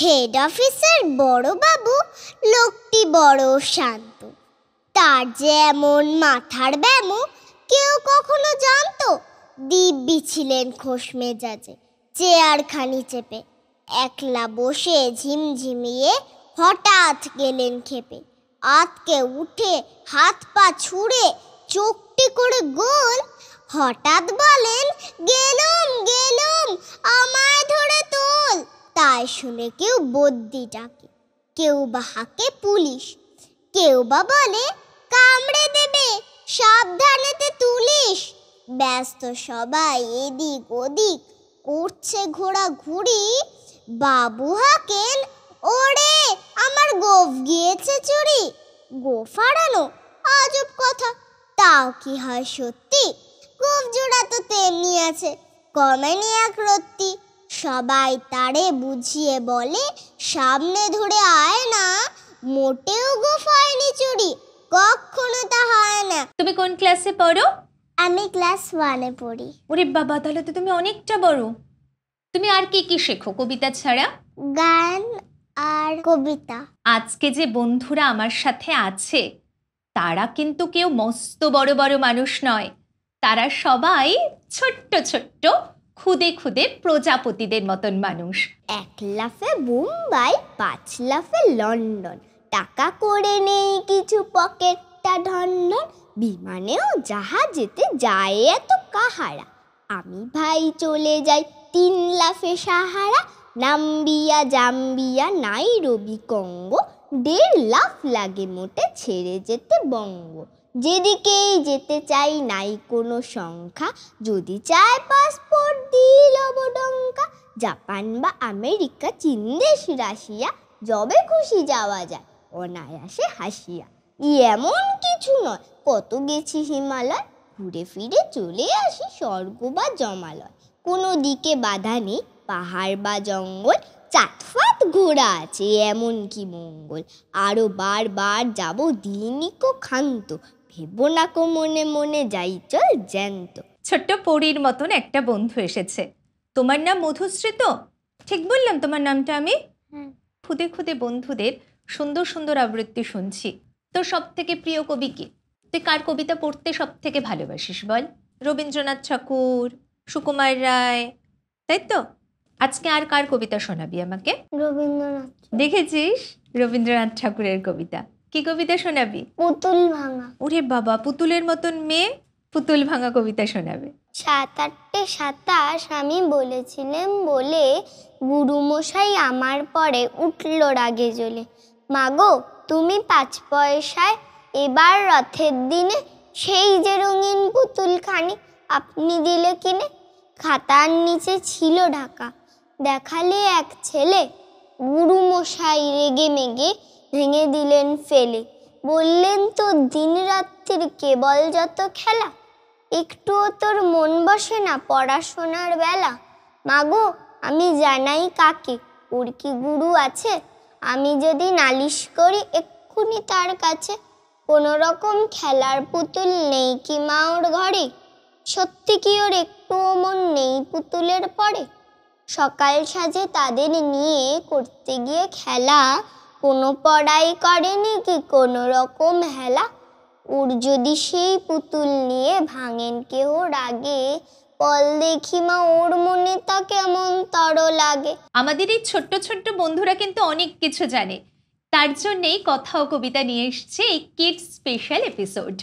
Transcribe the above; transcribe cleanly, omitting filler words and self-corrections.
Head অফিসের বড় বাবু লোকটি বড় শান্ত। তার যে এমন মাথার ব্যামো কেউ কখনো জানতো? দিব্যি ছিলেন খোশ মেজাজে, চেয়ারখানি চেপে একলা বসে ঝিমঝিমিয়ে হঠাৎ গেলেন খেপে। আতকে উঠে হাত পা ছুঁড়ে চোখটি করে গোল, হঠাৎ বলেন, গেলুম গেলুম আমায় ধরে তোল। তাই শুনে কেউ বদ্যি ডাকে, কেউ বা হাঁকে পুলিশ, কেউ বা বলে কামড়ে দেবে সাবধানেতে তুলিস। ব্যস্ত সবাই এদিক ওদিক করছে ঘোরাঘুরি। বাবু হাঁকেন, ওরে আমার গোঁফ গিয়েছে চুরি। গোঁফ হারানো আজব কথা, তাও কি হয় সত্যি? গোঁফ জোড়া তো তেমনি আছে, কমেনি এক রত্তি। সবাই তারে বুঝিয়ে বলে, সামনে ধরে আয় না, মোটেও গোঁফ হয়নি চুরি, কখনো তা হয় না। তুমি কোন ক্লাসে পড়ো? আমি ক্লাস 1-এ পড়ি। ওরে বাবা, তাহলে তো তুমি অনেকটা বড়। তুমি আর কি কি শেখো কবিতা ছাড়া? গান আর কবিতা। আজকে যে বন্ধুরা আমার সাথে আছে তারা কিন্তু কেউ মস্ত বড় বড় মানুষ নয়, তারা সবাই ছোট্ট ছোট্ট খুদে খুদে প্রজাপতিদের মতন মানুষ। 1 লাফে বোম্বাই, 5 লাফে লন্ডন, টাকা করে নেই কিছু পকেটটা ঢনঢন। বিমানেও জাহাজেতে যায় এত কাহারা, আমি ভাই চলে যাই 3 লাফে Sahara. Namibia Zambia Nairobi Congo, 1.5 লাফ লাগে মোটে ছেড়ে যেতে বঙ্গ। যেদিকেই যেতে চাই নাই কোনো সংখ্যা, যদি চায় পাসপোর্ট দিল বডঙ্কা। জাপান বা আমেরিকা, চীন দেশ, রাশিয়া, যবে খুশি যাওয়া যায় অনায়াসে হাসিয়া। এমন কিছু নয়, কত গেছি হিমালয়, ঘুরে ফিরে চলে আসি স্বর্গ বা জমালয়। কোনো দিকে বাধা নেই, পাহাড় বা জঙ্গল, চাটফাট ঘোরা আছে এমন কি মঙ্গল। আরো বারবার যাব দিনিকো ক্ষান্ত, ভেবো না কো মনে মনে যাই চল জ্যান্ত। ছোট্ট পরীর মতন একটা বন্ধু এসেছে। তোমার নাম মধুশ্রী তো? ঠিক বললাম তোমার নামটা আমি? খুদে খুদে বন্ধুদের সুন্দর সুন্দর আবৃত্তি শুনছি। তোর সব থেকে প্রিয় কবি কে? তুই কার কবিতা পড়তে সব থেকে ভালোবাসিস বল? রবীন্দ্রনাথ ঠাকুর, সুকুমার রায়, তাই তো? আজকে আর কার কবিতা শোনাবি আমাকে? রবীন্দ্রনাথ। দেখেছিস, রবীন্দ্রনাথ ঠাকুরের কবিতা। কি কবিতা শোনাবি? পুতুল ভাঙা। ওরে বাবা, পুতুলের মতন মেয়ে পুতুল ভাঙা কবিতা শোনাবে। 7-8টে 27 আমি বলেছিলেন বলে, গুরুমশাই আমার পরে উঠল রাগে জ্বলে। মাগো তুমি 5 পয়সায় এবার রথের দিনে সেই যে রঙিন পুতুলখানি আপনি দিলে কিনে। খাতার নিচে ছিল ঢাকা, দেখালে এক ছেলে, গুরুমশাই রেগে মেগে ভেঙে দিলেন ফেলে। বললেন তো দিন রাত্রির কেবল যত খেলা, একটুও তোর মন বসে না পড়াশোনার বেলা। মাগো আমি জানাই কাকে, ওর কি গুরু আছে? আমি যদি নালিশ করি এক্ষুনি তার কাছে। কোনো রকম খেলার পুতুল নেই কি মা ওর ঘরে? সত্যি কি ওর একটুও মন নেই পুতুলের পরে? সকাল সাজে তাদের নিয়ে করতে গিয়ে খেলা, কোনো পড়াই করেনি কি কোনো রকম হেলা। ওর যদি সেই পুতুল নিয়ে ভাঙেন কেহ রাগে, বল দেখি মা ওর মনে তা কেমন তর লাগে। আমাদের এই ছোট্ট ছোট্ট বন্ধুরা কিন্তু অনেক কিছু জানে, তার জন্যই কথা ও কবিতা নিয়ে এসছে এই কিডস স্পেশাল এপিসোড।